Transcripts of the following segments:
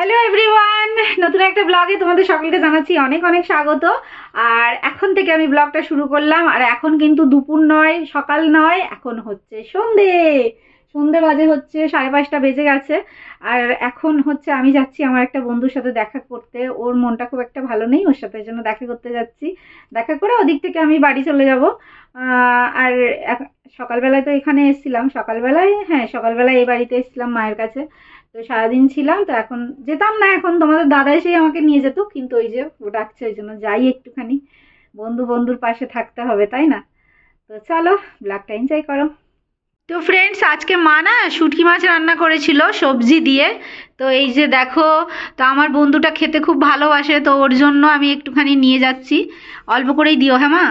Hello everyone, নতুন একটা ব্লগে তোমাদের সকলকে জানাচ্ছি অনেক অনেক স্বাগত। আর এখন থেকে আমি ব্লগটা শুরু করলাম। আর এখন কিন্তু দুপুর নয়, সকাল নয়, এখন হচ্ছে সন্ধে বাজে হচ্ছে 5:30 বেজে গেছে। আর এখন হচ্ছে আমি যাচ্ছি আমার একটা বন্ধুর সাথে দেখা করতে। ওর মনটা খুব একটা ভালো নেই, ওর সাথে জন্য দেখা করতে যাচ্ছি। দেখা করে ওদিক থেকে আমি বাড়ি চলে যাব। আর সকালবেলায় তো এখানে এসেছিলাম, সকালবেলায় এই বাড়িতে এসেছিলাম মায়ের কাছে। তো সারাদিন ছিলাম, তো এখন যেতাম না, এখন তোমাদের দাদা এসেই আমাকে নিয়ে যেত, কিন্তু ওই যে ও ডাকছে ওই জন্য যাই একটুখানি। বন্ধুর পাশে থাকতে হবে, তাই না? তো চলো ব্লগটা এনজয় করো। তো ফ্রেন্ডস, আজকে মা না শুটকি মাছ রান্না করেছিল সবজি দিয়ে। তো এই যে দেখো, তো আমার বন্ধুটা খেতে খুব ভালোবাসে, তো ওর জন্য আমি একটুখানি নিয়ে যাচ্ছি। অল্প করেই দিও, হ্যাঁ মা।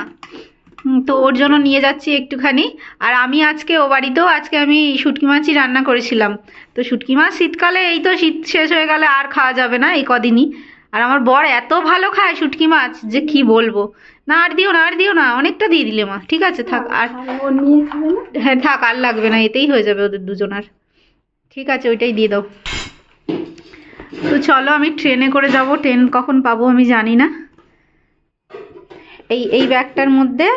তো ওর জন্য নিয়ে যাচ্ছি একটুখানি। আর আমি আজকে ও বাড়িতেও আজকে আমি শুটকি মাছই রান্না করেছিলাম। তো শুটকি মাছ শীতকালে, এই তো শীত শেষ হয়ে গেলে আর খাওয়া যাবে না এই কদিনই। আর আমার বর এত ভালো খায় শুটকি মাছ যে কি বলবো। না আর দিও না, অনেকটা দিয়ে দিলে মা, ঠিক আছে থাক। আর হ্যাঁ থাক, আর লাগবে না, এতেই হয়ে যাবে ওদের দুজনার। ঠিক আছে, ওইটাই দিয়ে দাও। তো চলো, আমি ট্রেনে করে যাব। ট্রেন কখন পাবো আমি জানি না। এই ব্যাগটার মধ্যে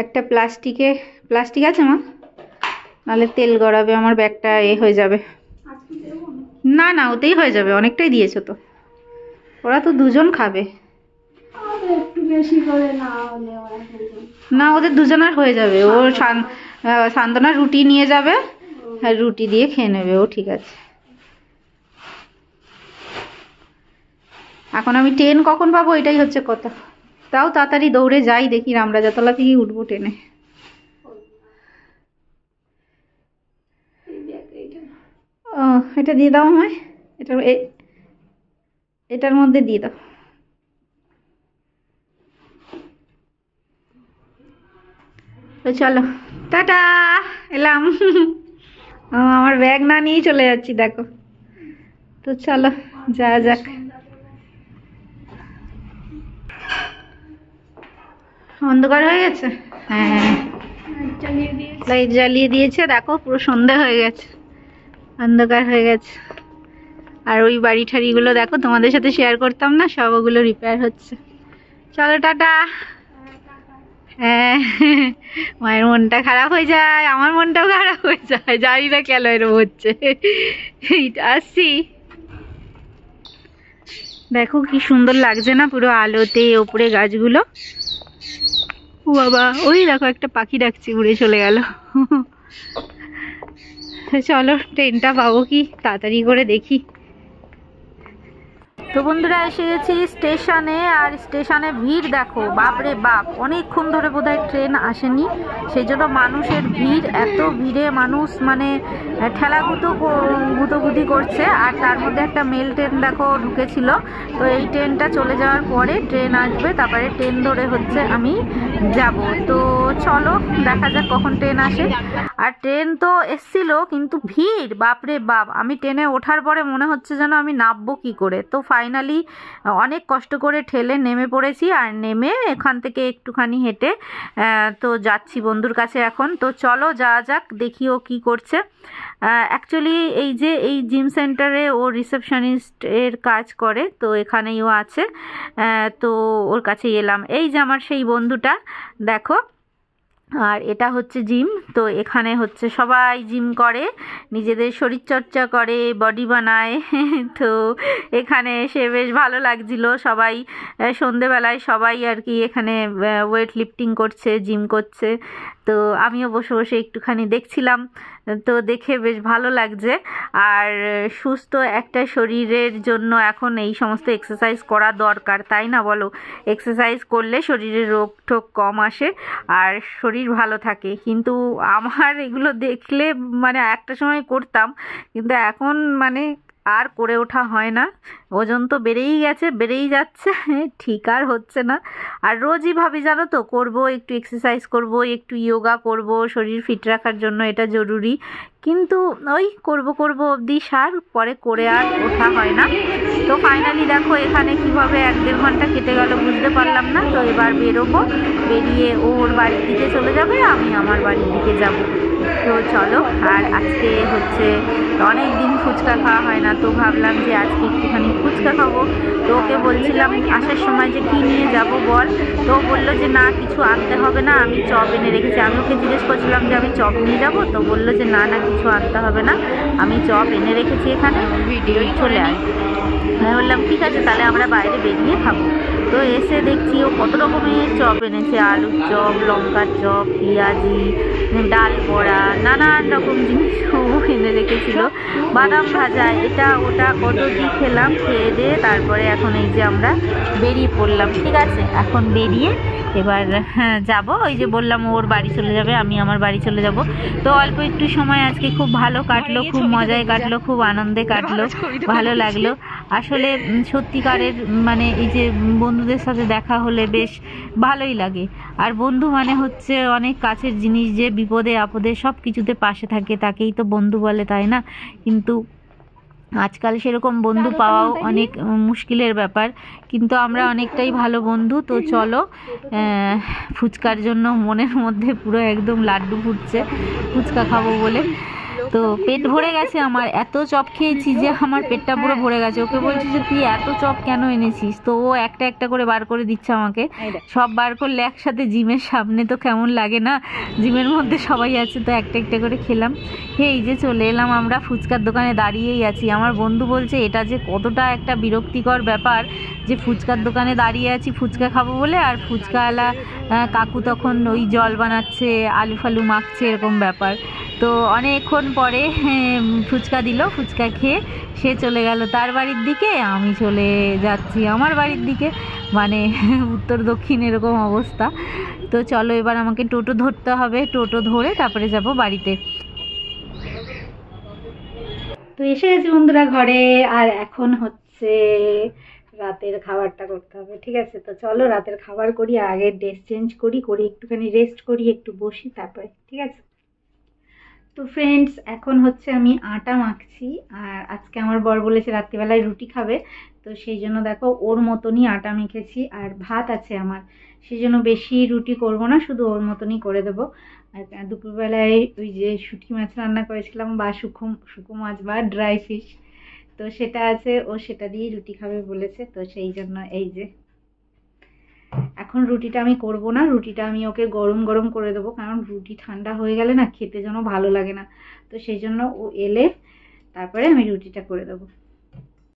একটা প্লাস্টিক আছে মা, নাহলে তেল গড়াবে আমার ব্যাগটা, হয়ে যাবে। না ওতেই হয়ে যাবে, অনেকটাই দিয়েছো তো। ওরা তো দুজন খাবে। একটু বেশি করে না, ওদের দুজনের হয়ে যাবে। ও সান্তনা রুটি নিয়ে যাবে, হ্যাঁ রুটি দিয়ে খেয়ে নেবে ও, ঠিক আছে। এখন আমি ট্রেন কখন পাবো এটাই হচ্ছে কথা। তাও তাড়াতাড়ি দৌড়ে যাই, দেখি রামরাজাতলা থেকে উঠবো ট্রেনে। ও এটা দিয়ে দাও আমায়, এটার মধ্যে দিয়ে দাও। তো চলো, টাটা, এলাম। আমার ব্যাগ না নিয়েই চলে যাচ্ছি দেখো। তো চলো যাক। অন্ধকার হয়ে গেছে, হ্যাঁ লাইট জ্বালিয়ে দিয়েছে, দেখো পুরো সন্ধে হয়ে গেছে, অন্ধকার হয়ে গেছে। আর ওই বাড়ি ঠাড়িগুলো দেখো, তোমাদের সাথে শেয়ার করতাম না, সব ওগুলো রিপেয়ার হচ্ছে। চলো টাটা। হ্যাঁ, মায়ের মনটা খারাপ হয়ে যায়, আমার মনটাও খারাপ হয়ে যায়, জানি না কেন এরকম হচ্ছে। আসছি, দেখো কি সুন্দর লাগছে না পুরো আলোতে, ওপরে গাছগুলো। ও বাবা, ওই দেখো একটা পাখি ডাকছে, উড়ে চলে গেল। চলো ট্রেনটা পাবো কি তাড়াতাড়ি করে দেখি। তো বন্ধুরা, এসে গেছি স্টেশনে। আর স্টেশনে ভিড় দেখো, বাপরে বাপ, অনেকক্ষণ ধরে বোধহয় ট্রেন আসেনি, সেই জন্য মানুষের ভিড়। এত ভিড়ে মানুষ মানে গুতোগুতি করছে। আর তার মধ্যে একটা মেল ট্রেন দেখো ঢুকেছিল। তো এই ট্রেনটা চলে যাওয়ার পরে ট্রেন আসবে, তারপরে ট্রেন ধরে হচ্ছে আমি যাব। তো চলো দেখা যাক কখন ট্রেন আসে। আর ট্রেন তো এসছিল, কিন্তু ভিড় বাপরে বাপ। আমি ট্রেনে ওঠার পরে মনে হচ্ছে যেন আমি নামবো কি করে। তো ফাইনালি অনেক কষ্ট করে ঠেলে নেমে পড়েছি। আর নেমে এখান থেকে একটুখানি হেঁটে তো যাচ্ছি বন্ধুর কাছে এখন। তো চলো যাওয়া যাক, দেখি ও কী করছে। অ্যাকচুয়ালি এই জিম সেন্টারে ও রিসেপশনিস্ট এর কাজ করে, তো এখানেই ও আছে। তো ওর কাছে এলাম। এই যে আমার সেই বন্ধুটা দেখো। আর এটা হচ্ছে জিম। তো এখানে হচ্ছে সবাই জিম করে, নিজেদের শরীরচর্চা করে, বডি বানায়। তো এখানে এসে বেশ ভালো লাগছিল। সবাই সন্ধেবেলায় সবাই আর কি এখানে ওয়েট লিফটিং করছে, জিম করছে। তো আমিও বসে বসে একটুখানি দেখছিলাম। তো দেখে বেশ ভালো লাগছে। আর সুস্থ একটা শরীরের জন্য এখন এই সমস্ত এক্সারসাইজ করা দরকার, তাই না বলো? এক্সারসাইজ করলে শরীরে রোগ টোগ কম আসে আর শরীর ভালো থাকে। কিন্তু আমার এগুলো দেখলে মানে একটা সময় করতাম, কিন্তু এখন মানে আর করে ওঠা হয় না। ওজন তো বেড়েই যাচ্ছে, ঠিক আর হচ্ছে না। আর রোজই ভাবি জানো তো, করব একটু এক্সারসাইজ করব, একটু যোগা করব, শরীর ফিট রাখার জন্য এটা জরুরি। কিন্তু ওই করব অবধি সার, পরে করে আর ওঠা হয় না। তো ফাইনালি দেখো এখানে কিভাবে 1-1.5 ঘন্টা কেটে গেল বুঝতে পারলাম না। তো এবার বেরোবো, বেরিয়ে ওর বাড়ির দিকে চলে যাবে, আমি আমার বাড়ির দিকে যাব। তো চলো, আর আজকে হচ্ছে অনেক দিন ফুচকা খাওয়া হয় না, তো ভাবলাম যে আজকে একটুখানি ফুচকা খাবো। তো ওকে বলছিলাম আসার সময় যে কী নিয়ে যাব বল, তো বললো যে না কিছু আনতে হবে না, আমি চপ এনে রেখেছি। আমি ওকে জিজ্ঞেস করছিলাম যে আমি চপ নিয়ে যাব, তো বললো যে না না কিছু আনতে হবে না, আমি চপ এনে রেখেছি এখানে, ভিডিওই চলে আয়। আমি বললাম ঠিক আছে, তাহলে আমরা বাইরে বেরিয়ে খাবো। তো এসে দেখছি ও কত রকমের চপ এনেছে, আলুর চপ, লঙ্কার চপ, পেঁয়াজি, ডাল বড়া, নানান রকম জিনিস ও এনে রেখেছিল, বাদাম ভাজা, এটা ওটা কত কি খেলাম। খেয়ে দিয়ে তারপরে এখন এই যে আমরা বেরিয়ে পড়লাম। ঠিক আছে, এখন বেরিয়ে এবার যাব, ওই যে বললাম ওর বাড়ি চলে যাবে, আমি আমার বাড়ি চলে যাব। তো অল্প একটু সময় আজকে খুব ভালো কাটলো, খুব মজায় কাটলো, খুব আনন্দে কাটলো, ভালো লাগলো। আসলে সত্যিকারের মানে এই যে বন্ধুদের সাথে দেখা হলে বেশ ভালোই লাগে। আর বন্ধু মানে হচ্ছে অনেক কাছের জিনিস, যে বিপদে আপদে সব কিছুতে পাশে থাকে তাকেই তো বন্ধু বলে, তাই না? কিন্তু আজকাল সেরকম বন্ধু পাওয়াও অনেক মুশকিলের ব্যাপার, কিন্তু আমরা অনেকটাই ভালো বন্ধু। তো চলো, ফুচকার জন্য মনের মধ্যে পুরো একদম লাড্ডু ফুটছে ফুচকা খাবো বলে। তো পেট ভরে গেছে আমার, এত চপ খেয়েছি যে আমার পেটটা পুরো ভরে গেছে। ওকে বলছি যে তুই এত চপ কেন এনেছিস, তো ও একটা একটা করে বার করে দিচ্ছে আমাকে। সব বার করলে একসাথে জিমের সামনে তো কেমন লাগে না, জিমের মধ্যে সবাই আছে, তো একটা একটা করে খেলাম। এই যে চলে এলাম, আমরা ফুচকার দোকানে দাঁড়িয়েই আছি। আমার বন্ধু বলছে এটা যে কতটা একটা বিরক্তিকর ব্যাপার যে ফুচকার দোকানে দাঁড়িয়ে আছি ফুচকা খাবো বলে, আর ফুচকাওয়ালা কাকু তখন ওই জল বানাচ্ছে, আলু ফালু মাখছে, এরকম ব্যাপার। তো অনেকক্ষণ পরে ফুচকা দিল, ফুচকা খেয়ে সে চলে গেল তার বাড়ির দিকে, আমি চলে যাচ্ছি আমার বাড়ির দিকে, মানে উত্তর দক্ষিণ এরকম অবস্থা। তো চলো এবার আমাকে টোটো ধরতে হবে, টোটো ধরে তারপরে যাব বাড়িতে। তো এসে গেছি বন্ধুরা ঘরে, আর এখন হচ্ছে রাতের খাবারটা করতে হবে। ঠিক আছে, তো চলো রাতের খাবার করি, আগে ড্রেস চেঞ্জ করি, একটুখানি রেস্ট করি, একটু বসি, তারপরে ঠিক আছে। তো ফ্রেন্ডস, এখন হচ্ছে আমি আটা মাখছি, আর আজকে আমার বর বলেছে রাত্রিবেলায় রুটি খাবে, তো সেই জন্য দেখো ওর মতনই আটা মেখেছি, আর ভাত আছে আমার, সেই জন্য বেশি রুটি করব না, শুধু ওর মতনই করে দেবো। আর দুপুরবেলায় ওই যে শুঁটকি মাছ রান্না করেছিলাম, বা শুকো মাছ বা ড্রাই ফিশ, তো সেটা আছে, ও সেটা দিয়েই রুটি খাবে বলেছে, তো সেই জন্য এই যে এখন রুটিটা আমি করব না, রুটিটা আমি ওকে গরম গরম করে দেবো, কারণ রুটি ঠান্ডা হয়ে গেলে না খেতে যেন ভালো লাগে না, তো সেই জন্য ও এলে তারপরে আমি রুটিটা করে দেবো।